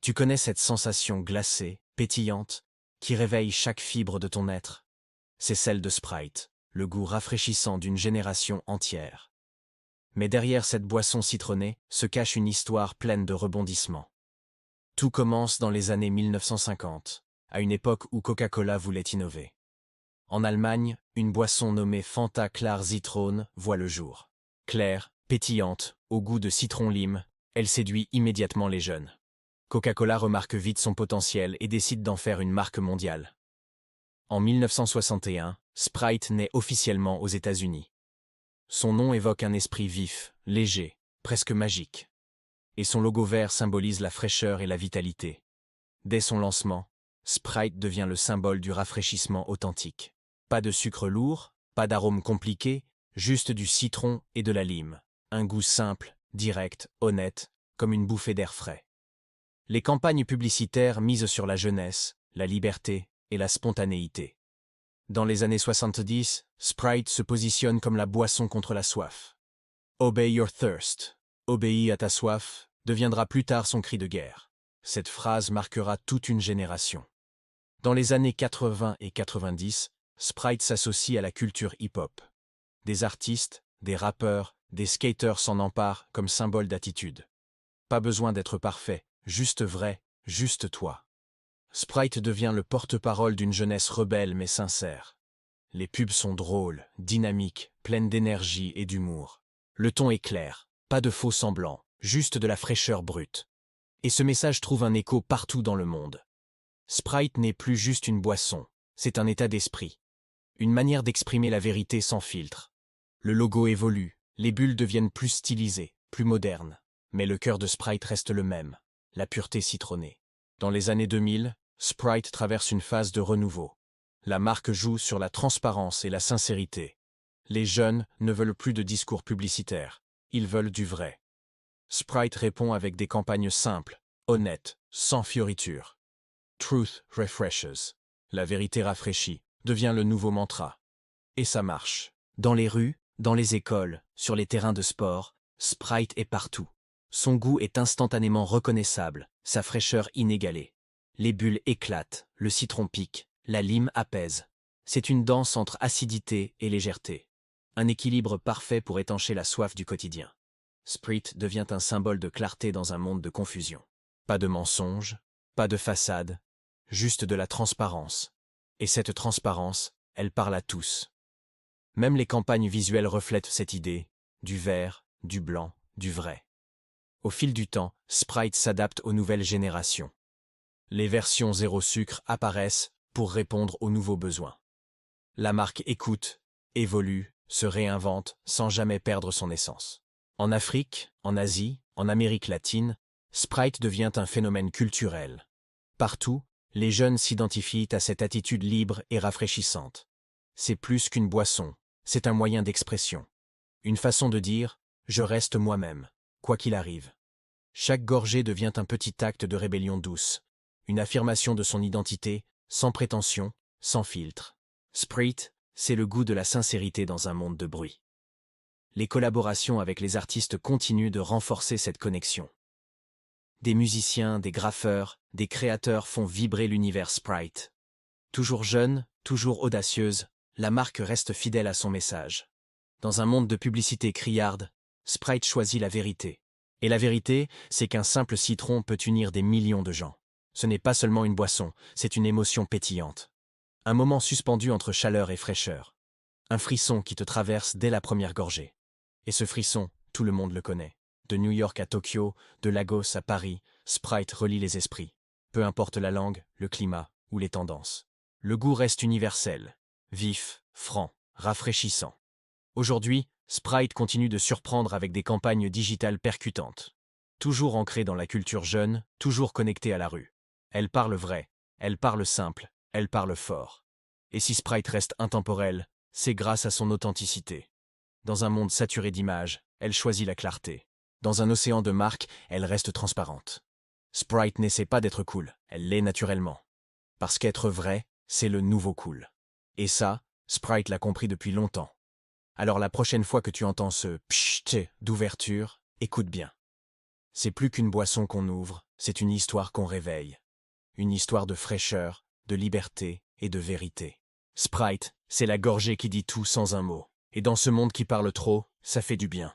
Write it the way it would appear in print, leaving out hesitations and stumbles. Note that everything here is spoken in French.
Tu connais cette sensation glacée, pétillante, qui réveille chaque fibre de ton être? C'est celle de Sprite, le goût rafraîchissant d'une génération entière. Mais derrière cette boisson citronnée se cache une histoire pleine de rebondissements. Tout commence dans les années 1950, à une époque où Coca-Cola voulait innover. En Allemagne, une boisson nommée Fanta Klar Zitrone voit le jour. Claire, pétillante, au goût de citron-lime, elle séduit immédiatement les jeunes. Coca-Cola remarque vite son potentiel et décide d'en faire une marque mondiale. En 1961, Sprite naît officiellement aux États-Unis. Son nom évoque un esprit vif, léger, presque magique. Et son logo vert symbolise la fraîcheur et la vitalité. Dès son lancement, Sprite devient le symbole du rafraîchissement authentique. Pas de sucre lourd, pas d'arômes compliqués, juste du citron et de la lime. Un goût simple, direct, honnête, comme une bouffée d'air frais. Les campagnes publicitaires misent sur la jeunesse, la liberté et la spontanéité. Dans les années 70, Sprite se positionne comme la boisson contre la soif. Obey your thirst, obéis à ta soif, deviendra plus tard son cri de guerre. Cette phrase marquera toute une génération. Dans les années 80 et 90, Sprite s'associe à la culture hip-hop. Des artistes, des rappeurs, des skaters s'en emparent comme symbole d'attitude. Pas besoin d'être parfait, juste vrai, juste toi. Sprite devient le porte-parole d'une jeunesse rebelle mais sincère. Les pubs sont drôles, dynamiques, pleines d'énergie et d'humour. Le ton est clair, pas de faux semblants, juste de la fraîcheur brute. Et ce message trouve un écho partout dans le monde. Sprite n'est plus juste une boisson, c'est un état d'esprit. Une manière d'exprimer la vérité sans filtre. Le logo évolue, les bulles deviennent plus stylisées, plus modernes. Mais le cœur de Sprite reste le même, la pureté citronnée. Dans les années 2000, Sprite traverse une phase de renouveau. La marque joue sur la transparence et la sincérité. Les jeunes ne veulent plus de discours publicitaires, ils veulent du vrai. Sprite répond avec des campagnes simples, honnêtes, sans fioritures. Truth refreshes. La vérité rafraîchit, devient le nouveau mantra. Et ça marche. Dans les rues, dans les écoles, sur les terrains de sport, Sprite est partout. Son goût est instantanément reconnaissable, sa fraîcheur inégalée. Les bulles éclatent, le citron pique, la lime apaise. C'est une danse entre acidité et légèreté. Un équilibre parfait pour étancher la soif du quotidien. Sprite devient un symbole de clarté dans un monde de confusion. Pas de mensonges, pas de façade, juste de la transparence. Et cette transparence, elle parle à tous. Même les campagnes visuelles reflètent cette idée, du vert, du blanc, du vrai. Au fil du temps, Sprite s'adapte aux nouvelles générations. Les versions zéro sucre apparaissent pour répondre aux nouveaux besoins. La marque écoute, évolue, se réinvente sans jamais perdre son essence. En Afrique, en Asie, en Amérique latine, Sprite devient un phénomène culturel. Partout, les jeunes s'identifient à cette attitude libre et rafraîchissante. C'est plus qu'une boisson, c'est un moyen d'expression. Une façon de dire « je reste moi-même », quoi qu'il arrive. Chaque gorgée devient un petit acte de rébellion douce, une affirmation de son identité, sans prétention, sans filtre. Sprite, c'est le goût de la sincérité dans un monde de bruit. Les collaborations avec les artistes continuent de renforcer cette connexion. Des musiciens, des graffeurs, des créateurs font vibrer l'univers Sprite. Toujours jeune, toujours audacieuse, la marque reste fidèle à son message. Dans un monde de publicité criarde, Sprite choisit la vérité. Et la vérité, c'est qu'un simple citron peut unir des millions de gens. Ce n'est pas seulement une boisson, c'est une émotion pétillante. Un moment suspendu entre chaleur et fraîcheur. Un frisson qui te traverse dès la première gorgée. Et ce frisson, tout le monde le connaît. De New York à Tokyo, de Lagos à Paris, Sprite relie les esprits. Peu importe la langue, le climat ou les tendances. Le goût reste universel, vif, franc, rafraîchissant. Aujourd'hui, Sprite continue de surprendre avec des campagnes digitales percutantes. Toujours ancrée dans la culture jeune, toujours connectée à la rue. Elle parle vrai, elle parle simple, elle parle fort. Et si Sprite reste intemporelle, c'est grâce à son authenticité. Dans un monde saturé d'images, elle choisit la clarté. Dans un océan de marques, elle reste transparente. Sprite n'essaie pas d'être cool, elle l'est naturellement. Parce qu'être vrai, c'est le nouveau cool. Et ça, Sprite l'a compris depuis longtemps. Alors la prochaine fois que tu entends ce pchit d'ouverture, écoute bien. C'est plus qu'une boisson qu'on ouvre, c'est une histoire qu'on réveille. Une histoire de fraîcheur, de liberté et de vérité. Sprite, c'est la gorgée qui dit tout sans un mot. Et dans ce monde qui parle trop, ça fait du bien.